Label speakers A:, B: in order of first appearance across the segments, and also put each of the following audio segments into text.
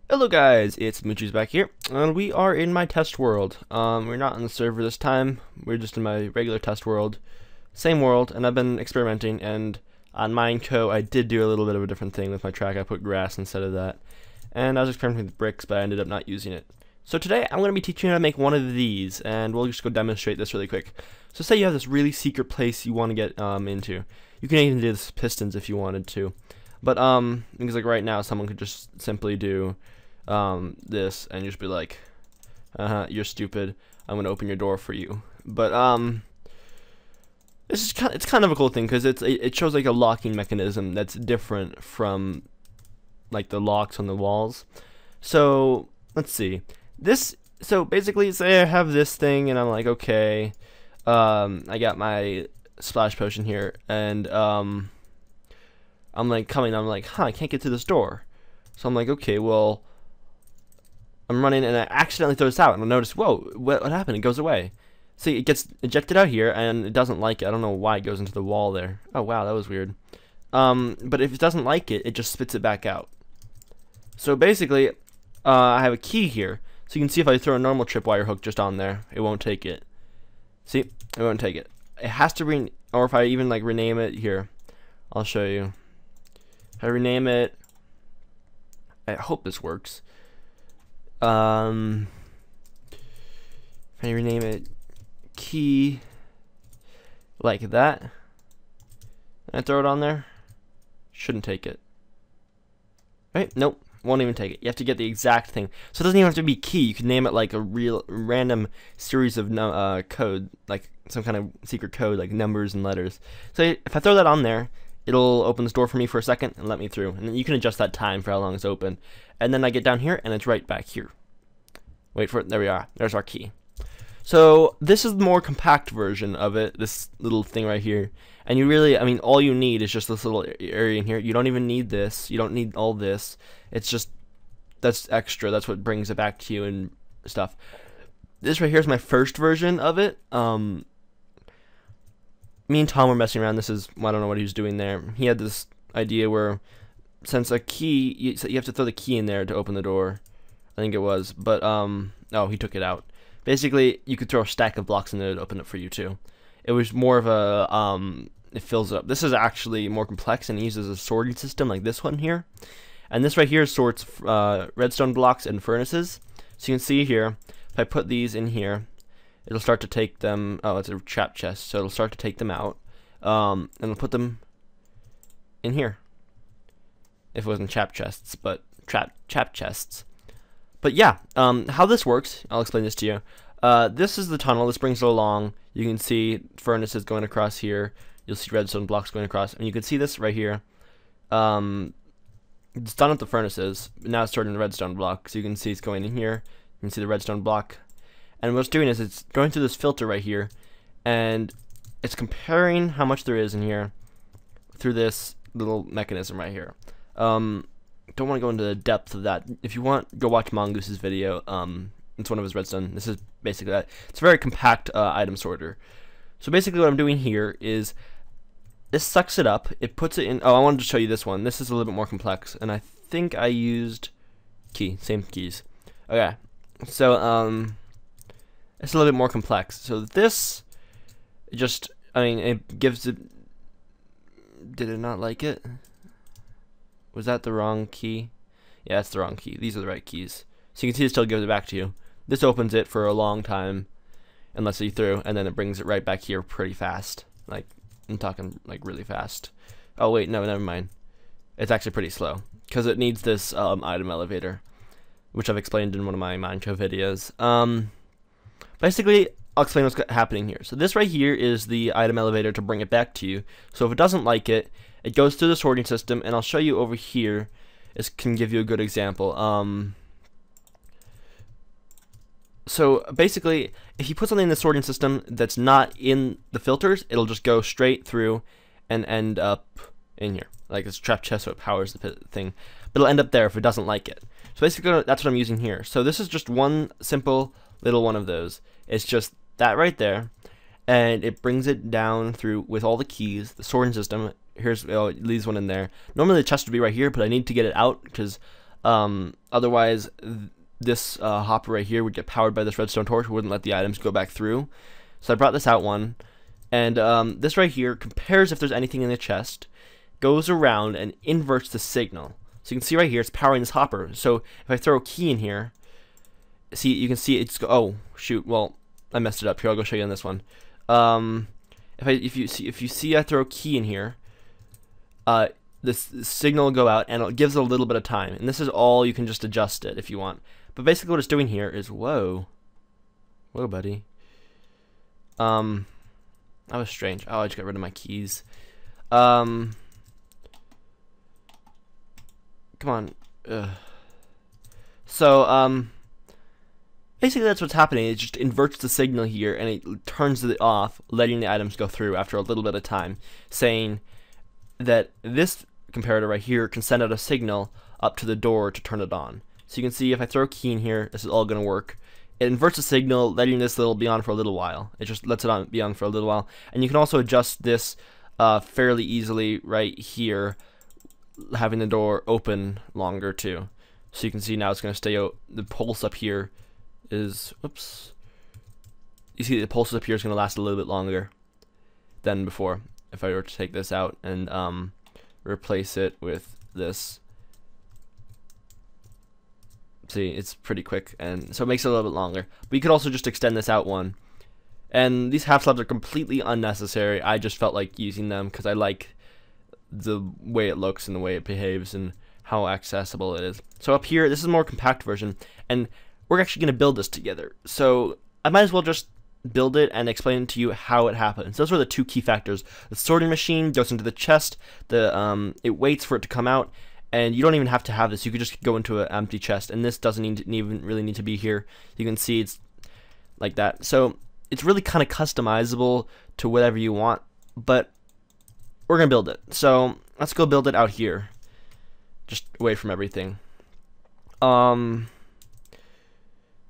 A: Hello guys, it's Moochie's back here, and we are in my test world. We're not on the server this time, we're just in my regular test world. Same world, and I've been experimenting, and on MineCO I did do a little bit of a different thing with my track. I put grass instead of that. And I was experimenting with bricks, but I ended up not using it. So today I'm going to be teaching you how to make one of these, and we'll just go demonstrate this really quick. So say you have this really secret place you want to get into. You can even do this with pistons if you wanted to. But because like right now someone could just simply do this and just be like, you're stupid, I'm gonna open your door for you. But it's kind of a cool thing because it shows like a locking mechanism that's different from like the locks on the walls. So let's see this. So basically, say I have this thing and I'm like, okay, I got my splash potion here, and I'm like I can't get to this door. So I'm like, okay, well, I'm running and I accidentally throw this out, and I notice, whoa, what happened? It goes away. See, it gets ejected out here, and it doesn't like it. I don't know why it goes into the wall there. Oh wow, that was weird. But if it doesn't like it, it just spits it back out. So basically, I have a key here, so you can see if I throw a normal tripwire hook just on there, it won't take it. See, it won't take it. It has to or if I even like rename it here, I'll show you. If I rename it, I hope this works. If I rename it key like that, and I throw it on there, shouldn't take it. Right? Nope, won't even take it. You have to get the exact thing. So it doesn't even have to be key. You can name it like a real random series of code, like some kind of secret code, like numbers and letters. So if I throw that on there, it'll open this door for me for a second and let me through. And then you can adjust that time for how long it's open. And then I get down here and it's right back here. Wait for it. There we are. There's our key. So this is the more compact version of it, this little thing right here. And you really, I mean, all you need is just this little area in here. You don't even need this. You don't need all this. It's just, that's extra. That's what brings it back to you and stuff. This right here is my first version of it. Me and Tom were messing around. This is, I don't know what he was doing there. He had this idea where, since a key, you have to throw the key in there to open the door. I think it was, but oh, he took it out. Basically, you could throw a stack of blocks in there to open it for you too. It was more of a it fills it up. This is actually more complex and it uses a sorting system like this one here. And this right here sorts redstone blocks and furnaces. So you can see here, if I put these in here, it'll start to take them. Oh, it's a trap chest, so it'll start to take them out, and it'll put them in here. If it wasn't trap chests, but trap chests. But yeah, how this works, I'll explain this to you. This is the tunnel. This brings it along. You can see furnaces going across here. You'll see redstone blocks going across, and you can see this right here. It's done at the furnaces, but now it's stored in the redstone block. So you can see it's going in here. You can see the redstone block. And what it's doing is it's going through this filter right here, and it's comparing how much there is in here through this little mechanism right here. Don't want to go into the depth of that. If you want, go watch Mongoose's video. It's one of his redstone. This is basically that. It's a very compact item sorter. So basically what I'm doing here is this sucks it up. It puts it in. Oh, I wanted to show you this one. This is a little bit more complex, and I think I used same keys. Okay, so it's a little bit more complex. So this just, I mean, it gives it. Did it not like it? Was that the wrong key? Yeah, that's the wrong key. These are the right keys. So you can see it still gives it back to you. This opens it for a long time and lets you through, and then it brings it right back here pretty fast. Like, I'm talking like really fast. Oh wait, no, never mind. It's actually pretty slow because it needs this item elevator, which I've explained in one of my MineCO videos. Basically, I'll explain what's happening here. So this right here is the item elevator to bring it back to you. So if it doesn't like it, it goes through the sorting system, and I'll show you over here. This can give you a good example. So basically, if you put something in the sorting system that's not in the filters, it'll just go straight through and end up in here. Like it's trap chest, so it powers the thing. But it'll end up there if it doesn't like it. So basically, that's what I'm using here. So this is just one simple little one of those. It's just that right there, and it brings it down through with all the keys, the sorting system. Here's, oh, it leaves one in there. Normally the chest would be right here, but I need to get it out because Otherwise, this hopper right here would get powered by this redstone torch, wouldn't let the items go back through. So I brought this out one, and this right here compares if there's anything in the chest, goes around and inverts the signal. So you can see right here, it's powering this hopper. So if I throw a key in here, see, you can see it's oh shoot, well I messed it up. Here, I'll go show you on this one. If you see I throw a key in here, this signal will go out and it gives it a little bit of time. And this is all, you can just adjust it if you want. But basically what it's doing here is whoa, buddy. That was strange. Oh, I just got rid of my keys. Come on. So, basically that's what's happening. It just inverts the signal here and it turns it off, letting the items go through after a little bit of time, saying that this comparator right here can send out a signal up to the door to turn it on. So you can see if I throw a key in here, this is all going to work. It inverts the signal, letting this little be on for a little while. It just lets it be on for a little while. And you can also adjust this fairly easily right here, having the door open longer too. So you can see now it's going to stay out. The pulse up here is, oops. You see the pulse up here is going to last a little bit longer than before. If I were to take this out and replace it with this. See, it's pretty quick, and so it makes it a little bit longer. But you could also just extend this out one. And these half slabs are completely unnecessary. I just felt like using them because I like the way it looks and the way it behaves and how accessible it is. So up here, this is a more compact version, and we're actually going to build this together. So I might as well just build it and explain to you how it happens. Those are the two key factors. The sorting machine goes into the chest, it waits for it to come out, and you don't even have to have this. You could just go into an empty chest, and this doesn't even really need to be here. You can see it's like that. So it's really kind of customizable to whatever you want, but we're going to build it. So let's go build it out here, just away from everything. I'm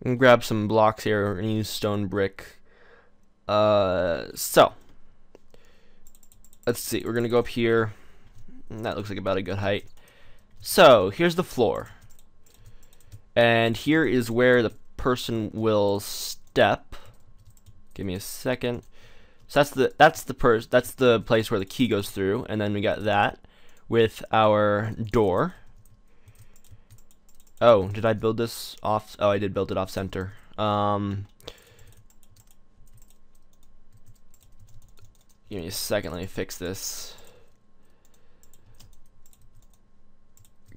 A: gonna grab some blocks here and use stone brick. So let's see, we're gonna go up here, and that looks like about a good height. So here's the floor, and here is where the person will step. Give me a second. So that's the place where the key goes through, and then we got that with our door. Oh, did I build this off? Oh, I did build it off center. Give me a second. Let me fix this.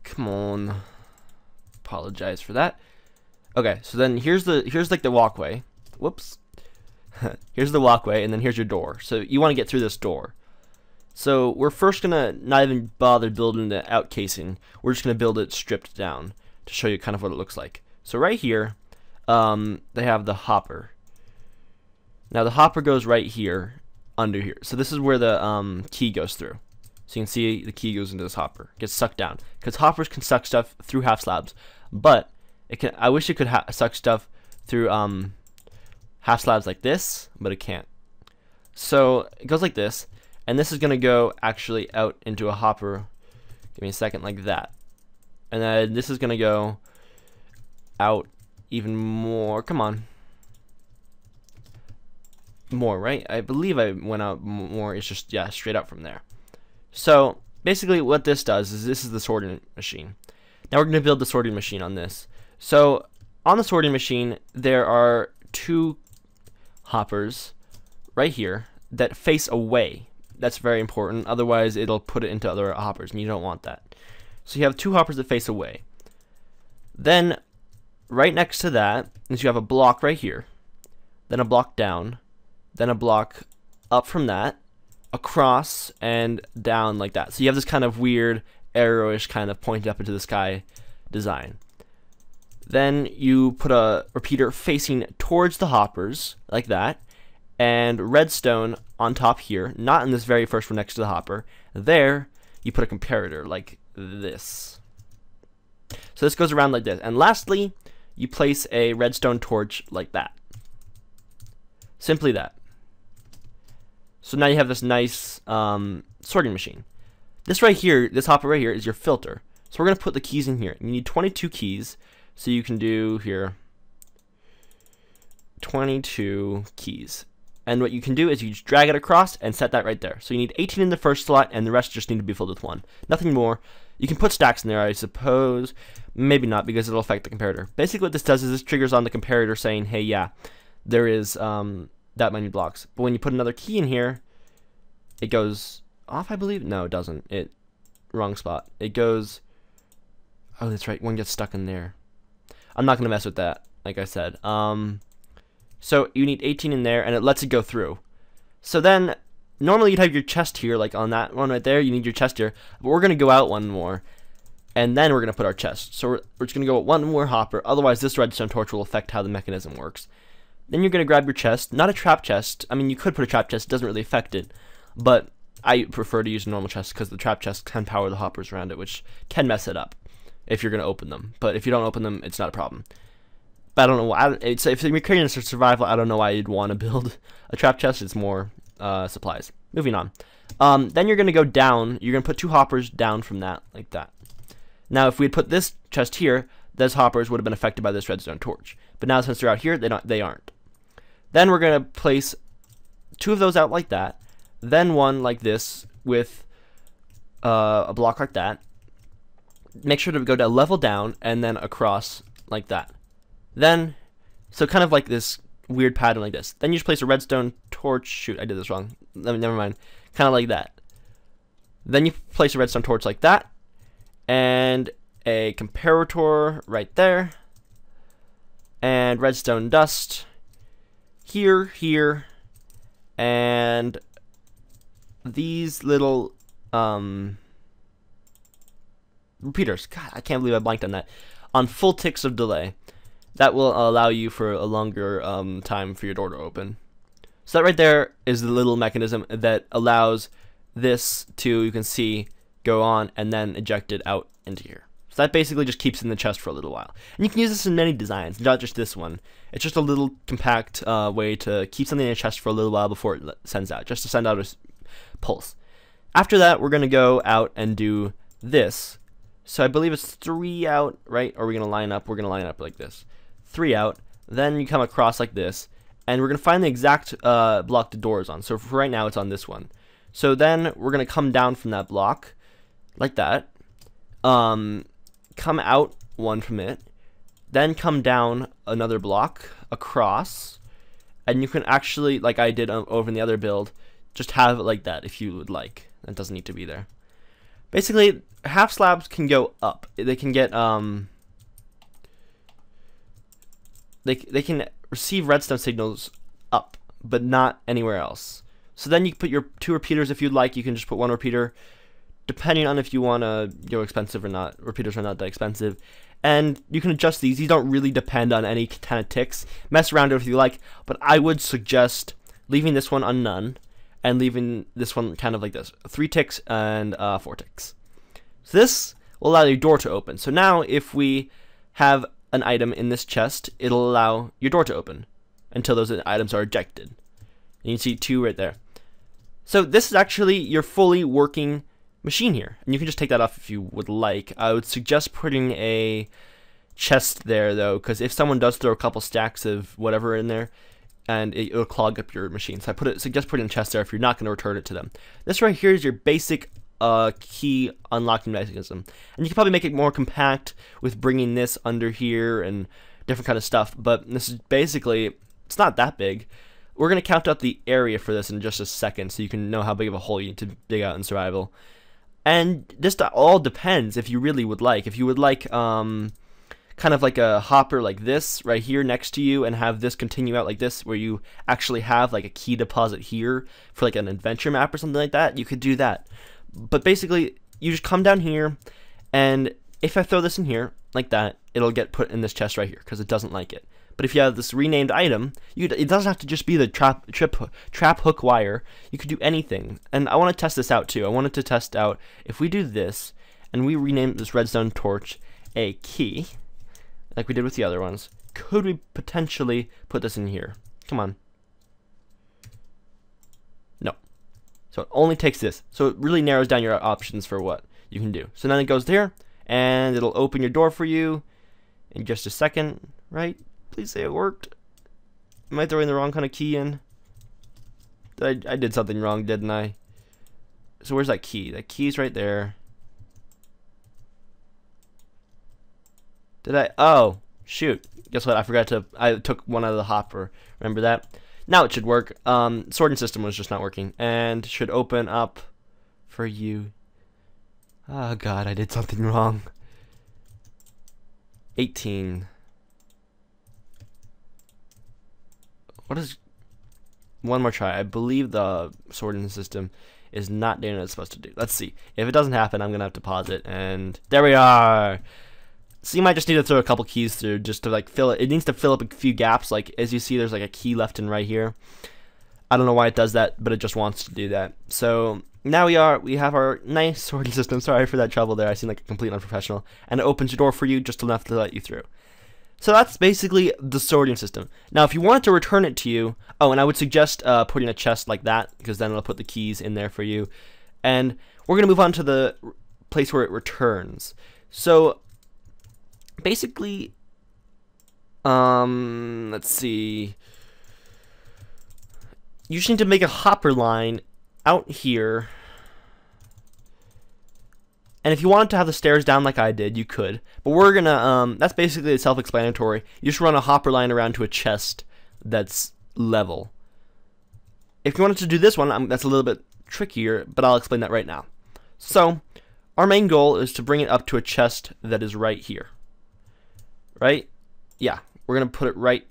A: Come on. Apologize for that. Okay, so then here's like the walkway. Whoops. Here's the walkway, and then here's your door. So you want to get through this door. So we're first gonna not even bother building the out casing. We're just gonna build it stripped down to show you kind of what it looks like. So right here, they have the hopper. Now the hopper goes right here, under here. So this is where the key goes through. So you can see the key goes into this hopper, gets sucked down. Because hoppers can suck stuff through half slabs, but it can. I wish it could suck stuff through half slabs like this, but it can't. So it goes like this, and this is gonna go actually out into a hopper. Give me a second, like that. And then this is gonna go out even more. Come on. More, right? I believe I went out more. It's just, yeah, straight up from there. So basically what this does is this is the sorting machine. Now we're going to build the sorting machine on this. So on the sorting machine, there are two hoppers right here that face away. That's very important. Otherwise, it'll put it into other hoppers, and you don't want that. So you have two hoppers that face away. Then right next to that is you have a block right here, then a block down, then a block up from that, across and down like that. So you have this kind of weird arrowish kind of pointed up into the sky design. Then you put a repeater facing towards the hoppers like that, and redstone on top here, not in this very first one next to the hopper. There you put a comparator like this. So this goes around like this. And lastly, you place a redstone torch like that. Simply that. So now you have this nice sorting machine. This right here, this hopper right here, is your filter. So we're going to put the keys in here. You need 22 keys. So you can do here 22 keys. And what you can do is you just drag it across and set that right there. So you need 18 in the first slot, and the rest just need to be filled with 1. Nothing more. You can put stacks in there, I suppose. Maybe not, because it'll affect the comparator. Basically what this does is this triggers on the comparator saying, hey, yeah, there is that many blocks. But when you put another key in here, it goes off, I believe. No, it doesn't. Wrong spot. It goes, oh, that's right, one gets stuck in there. I'm not going to mess with that, like I said. So you need 18 in there, and it lets it go through. So then, normally you'd have your chest here, like on that one right there, you need your chest here. But we're going to go out one more, and then we're going to put our chest. So we're just going to go with one more hopper, otherwise this redstone torch will affect how the mechanism works. Then you're going to grab your chest, not a trap chest. I mean, you could put a trap chest, it doesn't really affect it. But I prefer to use a normal chest, because the trap chest can power the hoppers around it, which can mess it up if you're going to open them. But if you don't open them, it's not a problem. I don't know why. If you're creating a survival, I don't know why you'd want to build a trap chest. It's more supplies. Moving on. Then you're going to go down. You're going to put 2 hoppers down from that, like that. Now, if we had put this chest here, those hoppers would have been affected by this redstone torch. But now, since they're out here, they aren't. Then we're going to place 2 of those out like that. Then 1 like this with a block like that. Make sure to go to level down and then across like that. Then, so kind of like this weird pattern like this. Then you just place a redstone torch. Shoot, I did this wrong. Never mind. Kind of like that. Then you place a redstone torch like that. And a comparator right there. And redstone dust. Here. And these little repeaters. God, I can't believe I blanked on that. On full ticks of delay. That will allow you for a longer time for your door to open. So that right there is the little mechanism that allows this to, you can see, go on and then eject it out into here. So that basically just keeps it in the chest for a little while. And you can use this in many designs, not just this one. It's just a little compact way to keep something in the chest for a little while before it sends out, just to send out a pulse. After that, we're going to go out and do this. So I believe it's 3 out, right? Or are we going to line up? We're going to line up like this. 3 out, then you come across like this, and we're going to find the exact block the door is on. So for right now, it's on this one. So then we're going to come down from that block, like that, come out 1 from it, then come down another block across, and you can actually, like I did over in the other build, just have it like that if you would like. That doesn't need to be there. Basically, half slabs can go up. They can get, they can receive redstone signals up, but not anywhere else. So then you can put your 2 repeaters if you'd like. You can just put 1 repeater, depending on if you want to go expensive or not. Repeaters are not that expensive. And you can adjust these. These don't really depend on any kind of ticks. Mess around with it if you like, but I would suggest leaving this one on none and leaving this one kind of like this. 3 ticks and 4 ticks. So this will allow your door to open. So now if we have an item in this chest, it'll allow your door to open until those items are ejected. And you can see 2 right there. So this is actually your fully working machine here, and you can just take that off if you would like. I would suggest putting a chest there though, because if someone does throw a couple stacks of whatever in there, and it'll clog up your machine. So I suggest putting a chest there if you're not going to return it to them. This right here is your basic key unlocking mechanism, and you can probably make it more compact with bringing this under here and different kind of stuff, but this is basically, it's not that big. We're going to count out the area for this in just a second so you can know how big of a hole you need to dig out in survival. And this all depends if you really would like. If you would like kind of like a hopper like this right here next to you and have this continue out like this, where you actually have like a key deposit here for like an adventure map or something like that, you could do that. But basically, you just come down here, and if I throw this in here like that, it'll get put in this chest right here because it doesn't like it. But if you have this renamed item, it doesn't have to just be the trap hook wire. You could do anything. And I want to test this out too. I wanted to test out if we do this and we rename this redstone torch a key, like we did with the other ones, could we potentially put this in here? Come on. No. So it only takes this. So it really narrows down your options for what you can do. So then it goes there, and it'll open your door for you in just a second, right? Please say it worked. Am I throwing the wrong kind of key in? I did something wrong, didn't I? So where's that key? That key's right there. Did I? Oh, shoot. Guess what? I took one out of the hopper. Remember that? Now it should work. Sorting system was just not working. And should open up for you. Oh god, I did something wrong. 18. What is... One more try. I believe the sorting system is not doing what it's supposed to do. Let's see. If it doesn't happen, I'm going to have to pause it. And there we are. So you might just need to throw a couple keys through just to like fill it. It needs to fill up a few gaps. Like as you see, there's like a key left and right here. I don't know why it does that, but it just wants to do that. So now we have our nice sorting system. Sorry for that trouble there. I seem like a complete unprofessional. And it opens your door for you just enough to let you through. So that's basically the sorting system. Now, if you wanted to return it to you, oh, and I would suggest putting a chest like that, because then it'll put the keys in there for you. And we're going to move on to the place where it returns. So basically, let's see. You just need to make a hopper line out here. And if you wanted to have the stairs down like I did, you could. But we're gonna, that's basically self-explanatory. You just run a hopper line around to a chest that's level. If you wanted to do this one, that's a little bit trickier, but I'll explain that right now. So, our main goal is to bring it up to a chest that is right here. Right? Yeah, we're gonna put it right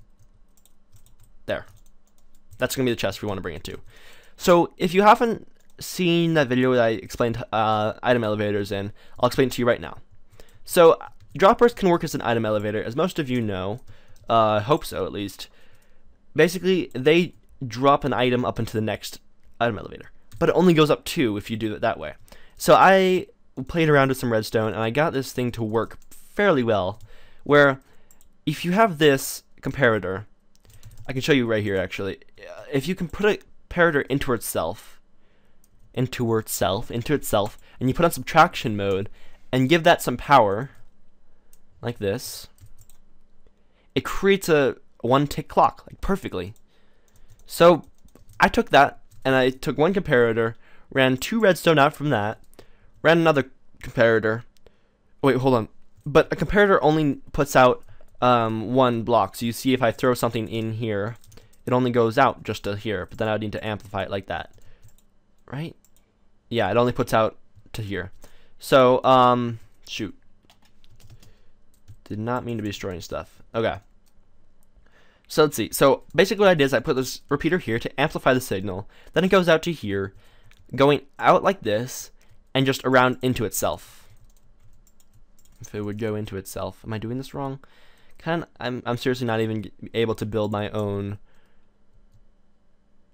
A: there. That's gonna be the chest we want to bring it to. So, if you haven't seen that video that I explained item elevators in, I'll explain it to you right now. So droppers can work as an item elevator, as most of you know. Hope so, at least. Basically, they drop an item up into the next item elevator, but it only goes up 2 if you do it that way. So I played around with some redstone, and I got this thing to work fairly well, where if you have this comparator, I can show you right here actually. If you can put a comparator into itself, and you put on subtraction mode and give that some power like this, it creates a 1-tick clock, like perfectly. So I took that and I took one comparator, ran 2 redstone out from that, ran another comparator. Wait, hold on. But a comparator only puts out 1 block. So you see if I throw something in here, it only goes out just to here, but then I would need to amplify it like that. Right? Yeah, it only puts out to here. So, shoot. Did not mean to be destroying stuff. Okay. So let's see. So basically what I did is I put this repeater here to amplify the signal. Then it goes out to here, going out like this, and just around into itself. If it would go into itself. Am I doing this wrong? I'm seriously not even able to build my own.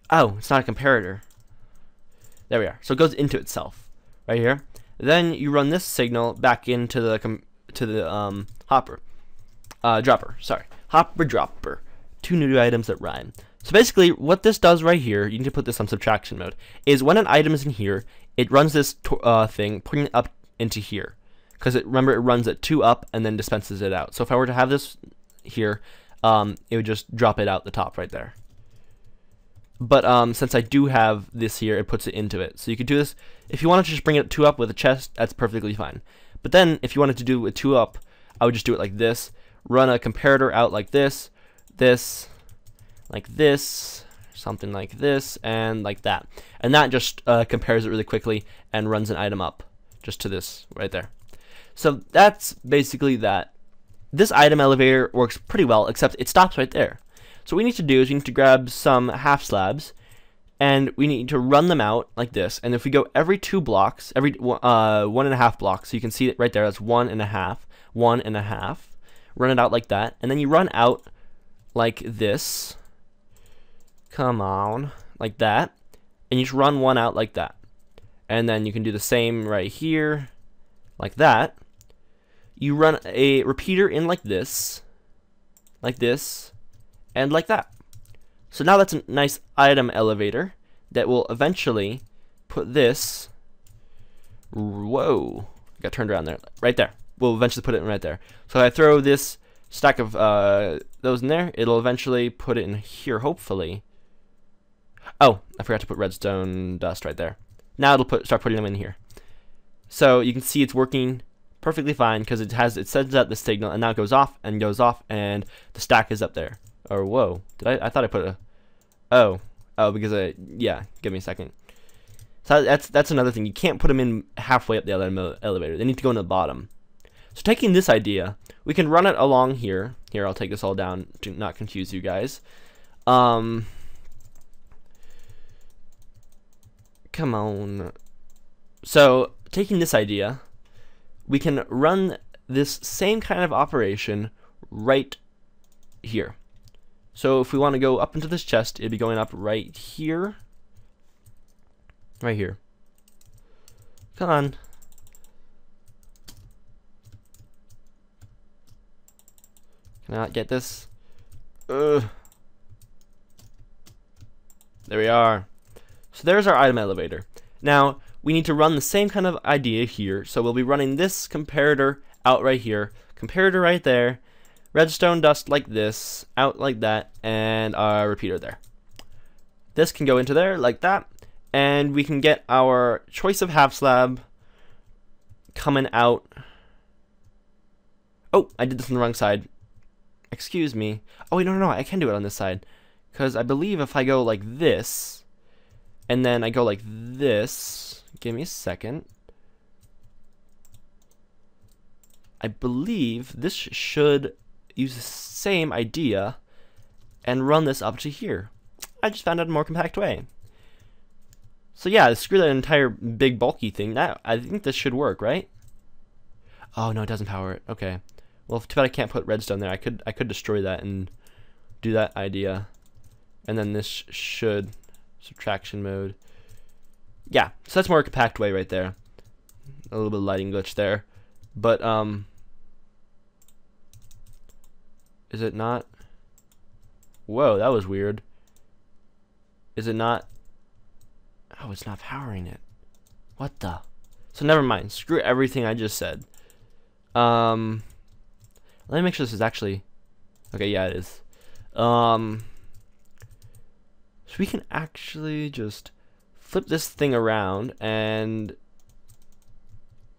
A: Oh, it's not a comparator. There we are. So it goes into itself, right here. Then you run this signal back into the hopper, dropper. Sorry, hopper dropper. 2 new items that rhyme. So basically, what this does right here, you need to put this on subtraction mode, is when an item is in here, it runs this thing, putting it up into here, because remember it runs it 2 up and then dispenses it out. So if I were to have this here, it would just drop it out the top right there. But since I do have this here, it puts it into it. So you could do this. If you wanted to just bring it 2 up with a chest, that's perfectly fine. But then if you wanted to do it with 2 up, I would just do it like this. Run a comparator out like this, like this, something like this, and like that. And that just compares it really quickly and runs an item up just to this right there. So that's basically that. This item elevator works pretty well, except it stops right there. So what we need to do is we need to grab some half slabs, and we need to run them out like this. And if we go every 2 blocks, every 1.5 blocks, so you can see it right there, that's 1.5, 1.5. Run it out like that, and then you run out like this. Come on, like that, and you just run one out like that. And then you can do the same right here, like that. You run a repeater in like this, and like that. So now that's a nice item elevator that will eventually put this, whoa, got turned around there, right there. will eventually put it right there. So if I throw this stack of those in there, it'll eventually put it in here, hopefully. Oh, I forgot to put redstone dust right there. Now it'll start putting them in here. So you can see it's working perfectly fine because it sends out the signal, and now it goes off, and the stack is up there. Or whoa, I thought I put a because yeah, give me a second. So that's another thing. You can't put them in halfway up the other elevator. They need to go in the bottom. So taking this idea, we can run it along here. Here, I'll take this all down to not confuse you guys. Come on. So taking this idea, we can run this same kind of operation right here. So if we want to go up into this chest, it'd be going up right here. Right here. Come on. Can I not get this? Ugh. There we are. So there's our item elevator. Now, we need to run the same kind of idea here. So we'll be running this comparator out right here, comparator right there, redstone dust like this, out like that, and our repeater there. This can go into there like that, and we can get our choice of half slab coming out. Oh, I did this on the wrong side. Excuse me. Oh, wait, no, I can do it on this side. Because I believe if I go like this, and then I go like this, give me a second. I believe this should use the same idea and run this up to here. I just found out a more compact way. So yeah, screw that entire big bulky thing. I think this should work, right? Oh no, it doesn't power it. Okay. Well, too bad I can't put redstone there. I could destroy that and do that idea. And then this should subtraction mode. Yeah, so that's more a compact way right there. A little bit of lighting glitch there. But is it not? Whoa, that was weird. Is it not? Oh, it's not powering it. What the? So never mind. Screw everything I just said. Let me make sure this is actually okay. Yeah, it is. So we can actually just flip this thing around and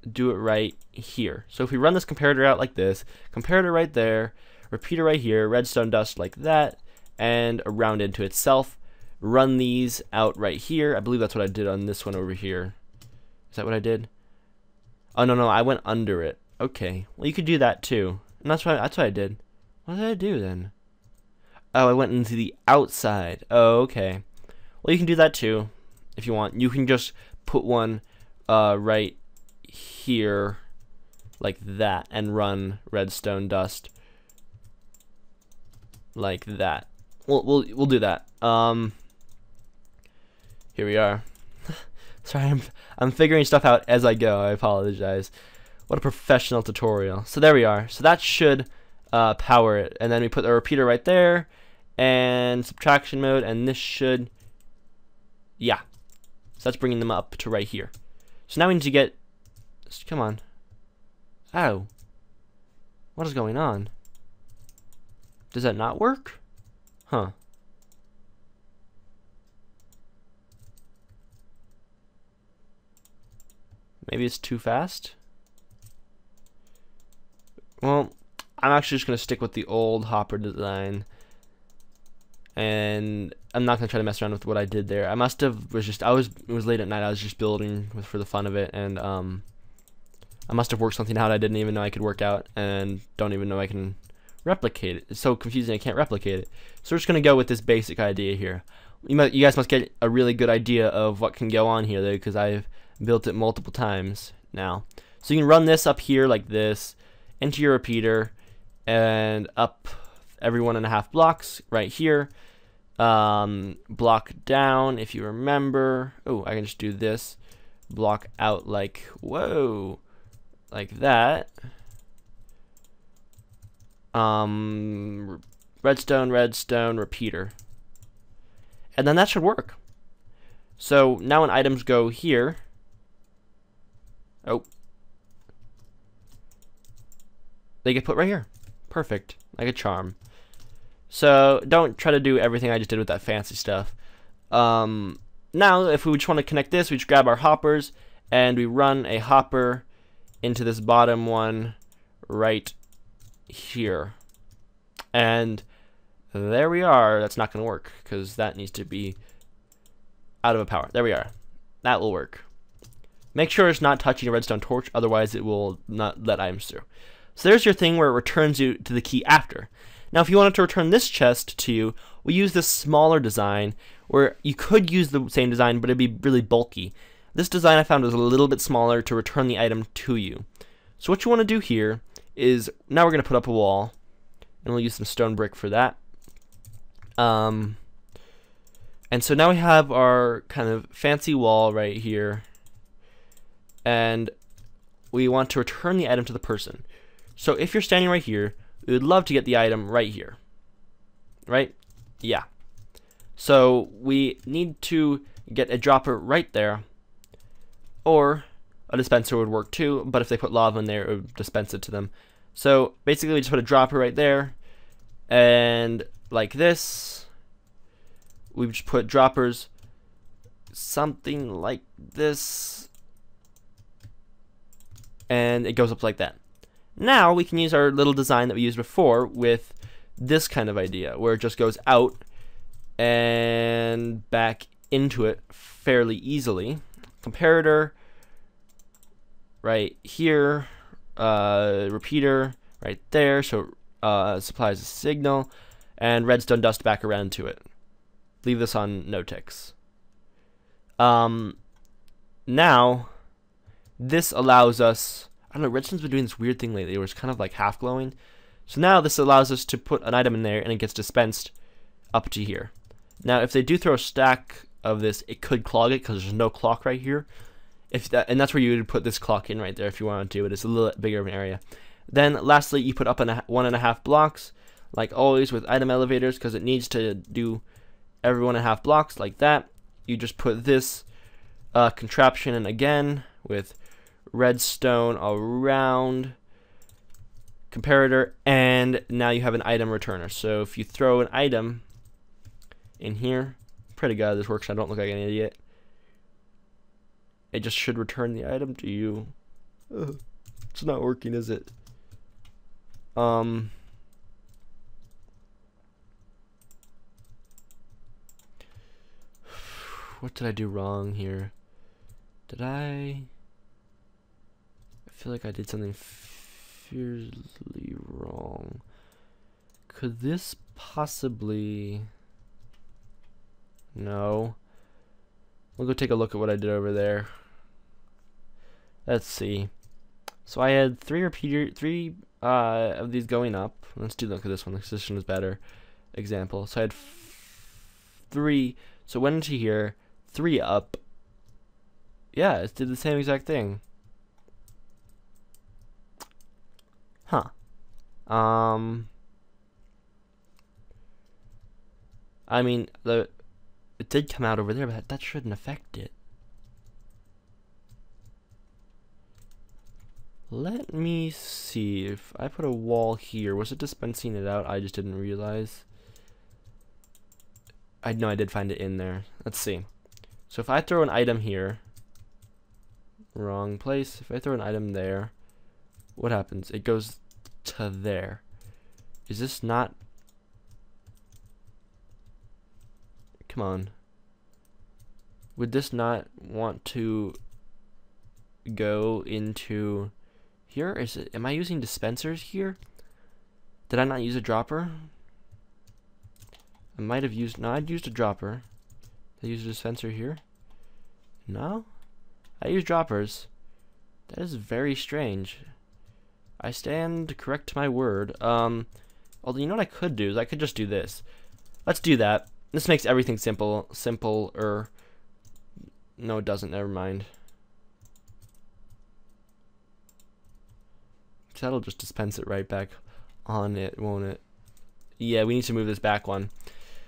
A: do it right here. So if we run this comparator out like this, comparator right there, repeater right here, redstone dust like that, and around into itself. Run these out right here. I believe that's what I did on this one over here. Is that what I did? Oh no, I went under it. Okay, well you could do that too. And that's what I did. What did I do then? Oh, I went into the outside. Oh, okay. Well, you can do that too if you want. You can just put one right here like that and run redstone dust like that. We'll do that. Here we are. Sorry, I'm figuring stuff out as I go. I apologize. What a professional tutorial. So there we are. So that should power it, and then we put the repeater right there, and subtraction mode, and this should, yeah. So that's bringing them up to right here. So now we need to get. Come on. Oh. What is going on? Does that not work? Huh. Maybe it's too fast. Well, I'm actually just going to stick with the old hopper design. And I'm not going to try to mess around with what I did there. I must have it was late at night. I was just building for the fun of it, and I must have worked something out I didn't even know I could work out, and don't even know I can replicate it. It's so confusing I can't replicate it. So we're just going to go with this basic idea here. You guys must get a really good idea of what can go on here though, because I've built it multiple times now. So you can run this up here like this, into your repeater, and up every 1.5 blocks right here. Block down, if you remember. Oh, I can just do this. Block out like, whoa, like that. Redstone, repeater. And then that should work. So now when items go here, oh, they get put right here. Perfect, like a charm. So don't try to do everything I just did with that fancy stuff. Now, if we just want to connect this, we just grab our hoppers and we run a hopper into this bottom one right here. And there we are. That's not going to work because that needs to be out of a power. There we are. That will work. Make sure it's not touching a redstone torch, otherwise it will not let items through. So there's your thing where it returns you to the key after. Now if you wanted to return this chest to you, we use this smaller design where you could use the same design, but it'd be really bulky. This design I found was a little bit smaller to return the item to you. So what you want to do here is, now we're going to put up a wall, and we'll use some stone brick for that. And so now we have our kind of fancy wall right here, and we want to return the item to the person. So if you're standing right here, we would love to get the item right here. Right? Yeah. So we need to get a dropper right there, or a dispenser would work too, but if they put lava in there, it would dispense it to them. So basically we just put a dropper right there, and like this, we just put droppers something like this, and it goes up like that. Now we can use our little design that we used before with this kind of idea, where it just goes out and back into it fairly easily. Comparator right here, repeater right there, so supplies a signal, and redstone dust back around to it. Leave this on no ticks. Now this allows us, I don't know, redstone's been doing this weird thing lately where it's kind of like half glowing. So now this allows us to put an item in there and it gets dispensed up to here. Now if they do throw a stack of this, it could clog it because there's no clock right here. And that's where you would put this clock in right there if you wanted to, but it's a little bigger of an area. Then lastly, you put up 1.5 blocks, like always with item elevators, because it needs to do every 1.5 blocks like that. You just put this contraption in again with redstone around, comparator, and now you have an item returner. So if you throw an item in here, pray to God this works, I don't look like an idiot. It just should return the item to you. It's not working, is it? What did I do wrong here? Did I feel like I did something fiercely wrong. Could this possibly... No. We'll go take a look at what I did over there. Let's see. So I had three of these going up. Let's do look at this one. This one is better example. So I had 3. So went into here, 3 up. Yeah, it did the same exact thing. Huh. I mean, it did come out over there, but that shouldn't affect it. Let me see. If I put a wall here, was it dispensing it out? I just didn't realize. I know I did find it in there. Let's see. So if I throw an item here, wrong place. If I throw an item there, what happens? It goes to there. Is this not... Come on. Would this not want to go into here? Is it? Am I using dispensers here? Did I not use a dropper? I might have used... No, I'd used a dropper. Did I use a dispenser here? No? I use droppers. That is very strange. I stand correct to my word. Although, you know what I could do is I could just do this. Let's do that. This makes everything simpler. No, it doesn't. Never mind. That'll just dispense it right back on it, won't it? Yeah, we need to move this back one.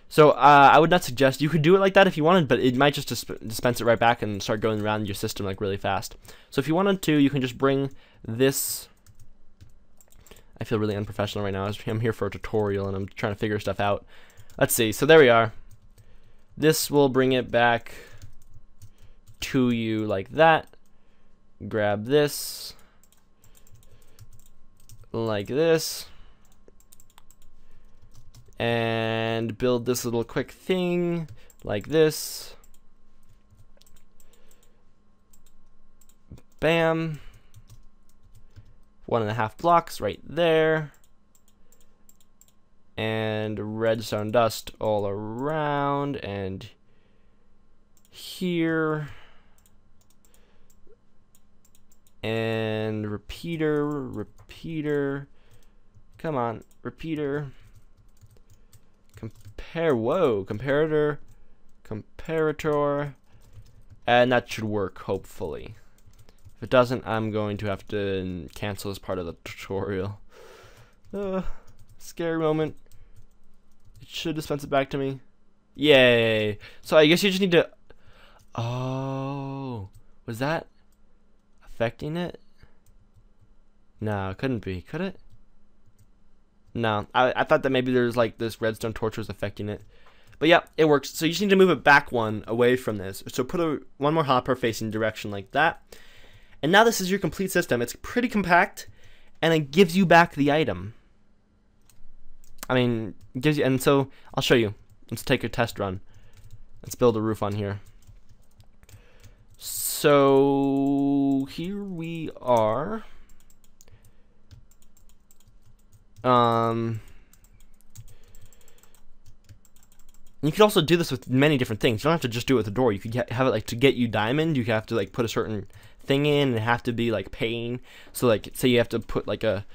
A: So I would not suggest, you could do it like that if you wanted, but it might just dispense it right back and start going around your system like really fast. So if you wanted to, you can just bring this I feel really unprofessional right now. I'm here for a tutorial and I'm trying to figure stuff out. Let's see. So there we are. This will bring it back to you like that. Grab this like this and build this little quick thing like this. Bam. 1.5 blocks right there. And redstone dust all around and here. And repeater. Come on, repeater. Comparator. And that should work, hopefully. If it doesn't, I'm going to have to cancel this part of the tutorial. Scary moment. It should dispense it back to me. Yay! So I guess you just need to... Oh, was that affecting it? No, it couldn't be. Could it? No, I thought that maybe there's like this redstone torch was affecting it. But yeah, it works. So you just need to move it back one away from this. So put one more hopper facing direction like that. And now this is your complete system. It's pretty compact, and it gives you back the item. I mean, it gives you, and so I'll show you. Let's take a test run. Let's build a roof on here. So here we are. You could also do this with many different things. You don't have to just do it with the door. You could have it like to get you diamond. You have to like put a certain thing in, and it have to be like paying. So like, say you have to put like a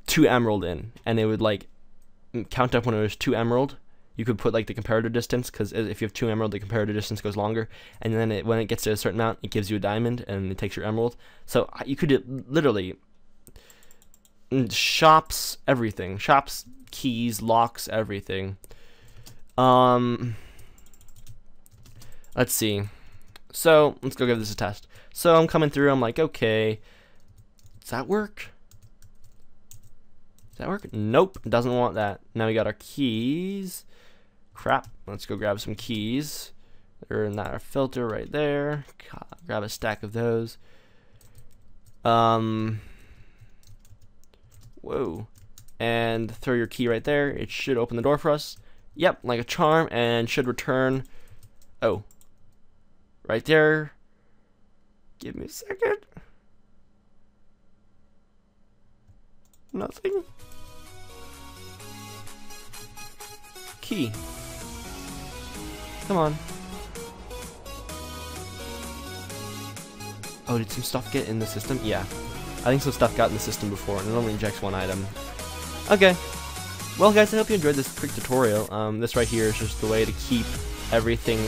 A: 2 emerald in, and it would like count up when it was 2 emerald. You could put like the comparator distance, because if you have 2 emerald, the comparator distance goes longer, and then when it gets to a certain amount, it gives you a diamond, and it takes your emerald. So you could literally shops, everything, shops, keys, locks, everything. Let's see. So let's go give this a test. So I'm coming through. I'm like, okay, does that work? Does that work? Nope, doesn't want that. Now we got our keys. Crap. Let's go grab some keys. They're in that filter right there. Grab a stack of those. Whoa. And throw your key right there. It should open the door for us. Yep, like a charm, and should return. Oh, right there. Give me a second. Nothing. Key. Come on. Oh, did some stuff get in the system? Yeah. I think some stuff got in the system before, and it only injects 1 item. Okay. Well, guys, I hope you enjoyed this quick tutorial. This right here is just the way to keep everything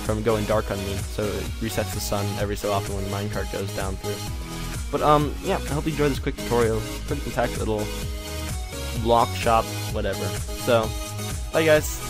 A: from going dark on me. So it resets the sun every so often when the minecart goes down through. But, yeah, I hope you enjoyed this quick tutorial. Pretty compact little block shop, whatever. So, bye, guys.